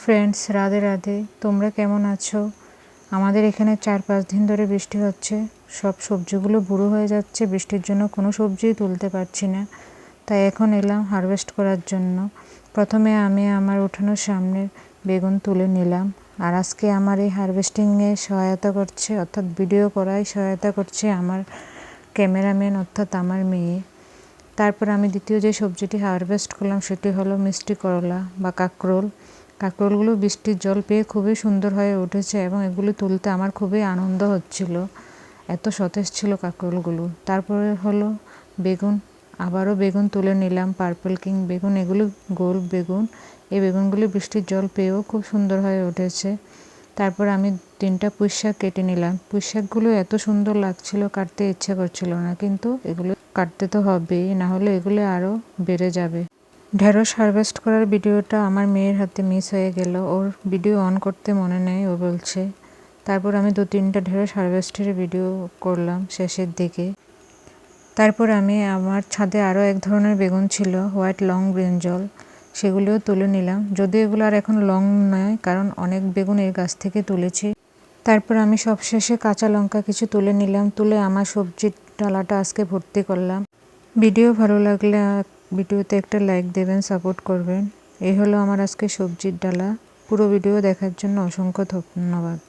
Friends, Radhe Radhe. তোমরা কেমন আছো? আমাদের এখানে 4-5 দিন ধরে বৃষ্টি হচ্ছে। সব সবজিগুলো বুড়ো হয়ে যাচ্ছে, বৃষ্টির জন্য কোনো সবজিই তুলতে পারছি না। তাই এখন এলাম হারভেস্ট করার জন্য। প্রথমে আমি আমার উঠানোর সামনে বেগুন তুলে নিলাম। আর আজকে আমার এই হারভেস্টিংয়ে সহায়তা করছে, অর্থাৎ ভিডিও করায় সহায়তা করছে আমার ক্যামেরাম্যান, অর্থাৎ আমার মেয়ে। তারপর আমি দ্বিতীয় যে সবজিটি হারভেস্ট করলাম সেটি হলো মিষ্টি করলা বা কাঁকরোল। কাঁকরোলগুলো বৃষ্টির জল পেয়ে খুবই সুন্দর হয়ে উঠেছে এবং এগুলো তুলতে আমার খুবই আনন্দ হচ্ছিল, এত সতেজ ছিল কাঁকরোলগুলো। তারপরে হলো বেগুন, আবারও বেগুন তুলে নিলাম, পার্পল কিং বেগুন, এগুলো গোল বেগুন। এই বেগুনগুলি বৃষ্টির জল পেয়েও খুব সুন্দর হয়ে উঠেছে। তারপর আমি 3টা পুঁই শাক কেটে নিলাম। পুঁই শাকগুলো এত সুন্দর লাগছিল, কাটতে ইচ্ছে করছিল না, কিন্তু এগুলো কাটতে তো হবেই, না হলে এগুলো আরও বেড়ে যাবে। ঢেঁড়স হারভেস্ট করার ভিডিওটা আমার মেয়ের হাতে মিস হয়ে গেল, ওর ভিডিও অন করতে মনে নেই, ও বলছে। তারপর আমি 2-3টা ঢেঁড়স হারভেস্টের ভিডিও করলাম শেষের দিকে। তারপর আমি আমার ছাদে আরও এক ধরনের বেগুন ছিল, হোয়াইট লং ব্রিঞ্জল, সেগুলিও তুলে নিলাম। যদিও এগুলো আর এখন লং নয়, কারণ অনেক বেগুন এর গাছ থেকে তুলেছি। তারপর আমি সবশেষে কাঁচা লঙ্কা কিছু তুলে নিলাম, তুলে আমার সবজির ডালাটা আজকে ভর্তি করলাম। ভিডিও ভালো লাগলে ভিডিওতে একটা লাইক দেবেন, সাপোর্ট করবেন। এই হলো আমার আজকে সবজির ডালা। পুরো ভিডিও দেখার জন্য অসংখ্য ধন্যবাদ।